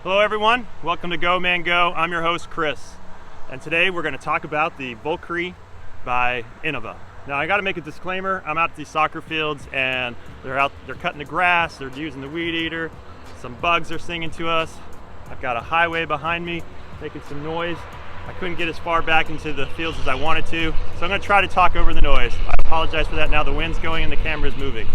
Hello everyone, welcome to Go Man Go. I'm your host Chris, and today we're going to talk about the Valkyrie by Innova. Now I got to make a disclaimer. I'm out at these soccer fields and they're cutting the grass, they're using the weed eater, some bugs are singing to us. I've got a highway behind me making some noise. I couldn't get as far back into the fields as I wanted to, so I'm going to try to talk over the noise. I apologize for that. Now the wind's going and the camera is moving.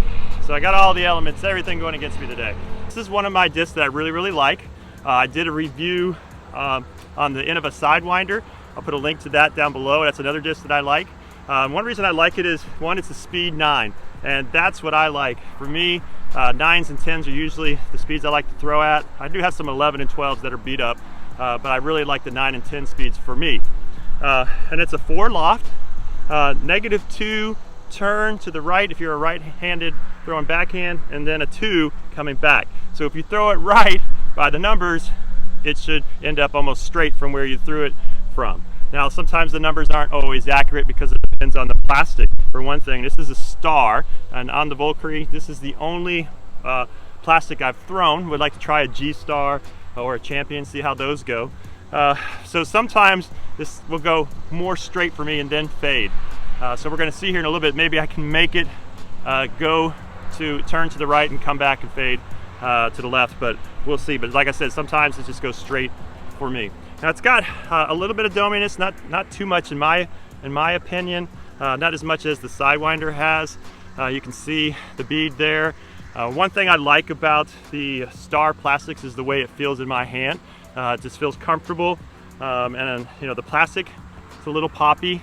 So I got all the elements, everything going against me today. This is one of my discs that I really like. I did a review on the Innova Sidewinder. I'll put a link to that down below. That's another disc that I like. One reason I like it is, one, it's a speed 9, and that's what I like. For me, 9s and 10s are usually the speeds I like to throw at. I do have some 11 and 12s that are beat up, but I really like the 9 and 10 speeds for me. And it's a 4 loft, -2 turn to the right if you're a right-handed throwing backhand, and then a 2 coming back. So if you throw it right by the numbers, it should end up almost straight from where you threw it from. Now sometimes the numbers aren't always accurate because it depends on the plastic. For one thing, this is a star, and on the Valkyrie this is the only plastic I've thrown. Would like to try a G-Star or a Champion, see how those go. So sometimes this will go more straight for me and then fade. So we're going to see here in a little bit, maybe I can make it go to turn to the right and come back and fade to the left, but we'll see. But like I said, sometimes it just goes straight for me. Now it's got a little bit of dominess, not too much in my opinion, not as much as the Sidewinder has. You can see the bead there. One thing I like about the Star Plastics is the way it feels in my hand. It just feels comfortable, and you know, the plastic, it's a little poppy,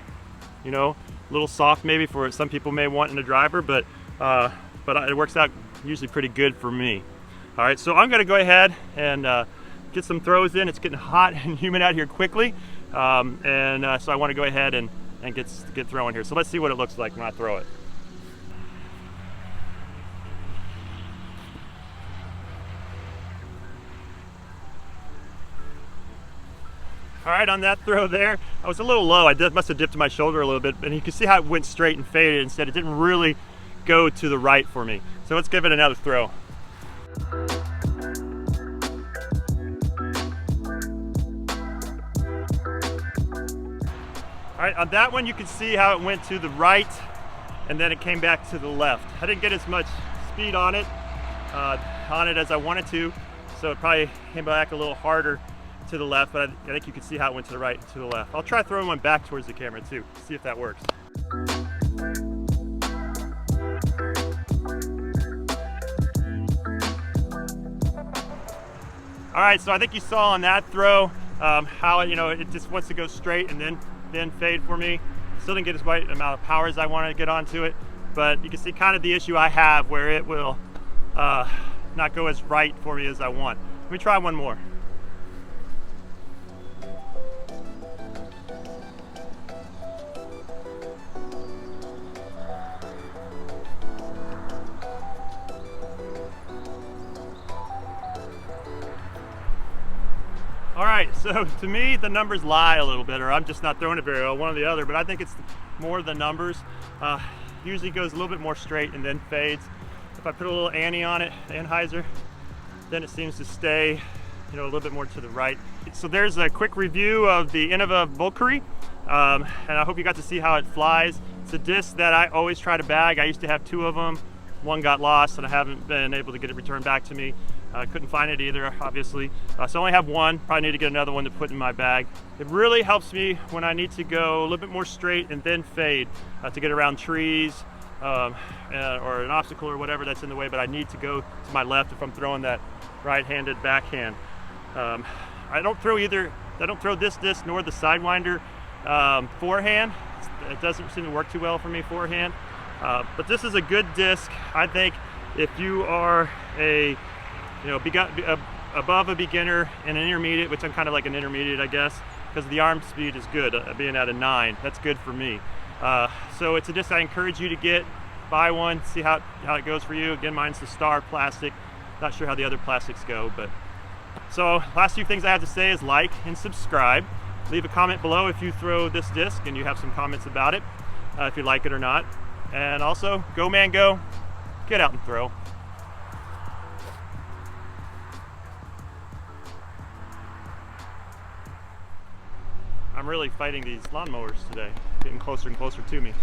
you know, a little soft maybe for some people may want in a driver, but it works out usually pretty good for me. All right, so I'm going to go ahead and get some throws in. It's getting hot and humid out here quickly, so I want to go ahead and get throwing here. So let's see what it looks like when I throw it. All right, on that throw there, I was a little low. I must have dipped my shoulder a little bit, and you can see how it went straight and faded instead. It didn't really go to the right for me. So let's give it another throw. All right, on that one you can see how it went to the right and then it came back to the left. I didn't get as much speed on it as I wanted to, so it probably came back a little harder to the left, but I think you can see how it went to the right and to the left. I'll try throwing one back towards the camera too, see if that works. All right, so I think you saw on that throw how it just wants to go straight and then fade for me. Still didn't get as much amount of power as I wanted to get onto it, but you can see kind of the issue I have where it will not go as right for me as I want. Let me try one more. All right, so to me the numbers lie a little bit, or I'm just not throwing it very well, one or the other, but I think it's more the numbers. Usually goes a little bit more straight and then fades. If I put a little Annie on it, Anheuser, then it seems to stay, a little bit more to the right. So there's a quick review of the Innova Valkyrie, and I hope you got to see how it flies. It's a disc that I always try to bag. I used to have 2 of them. One got lost and I haven't been able to get it returned back to me. I couldn't find it either, obviously. So I only have one, probably need to get another one to put in my bag. It really helps me when I need to go a little bit more straight and then fade to get around trees or an obstacle or whatever that's in the way, but I need to go to my left if I'm throwing that right-handed backhand. I don't throw this disc nor the Sidewinder forehand. It doesn't seem to work too well for me forehand. But this is a good disc, I think, if you are above a beginner and an intermediate, which I'm kind of like an intermediate, I guess, because the arm speed is good, being at a 9. That's good for me. So it's a disc I encourage you to get. Buy one, see how it goes for you. Again, mine's the Star plastic. Not sure how the other plastics go, but so last few things I have to say is like and subscribe. Leave a comment below if you throw this disc and you have some comments about it, if you like it or not. And also, go man go, get out and throw. I'm really fighting these lawnmowers today, getting closer and closer to me.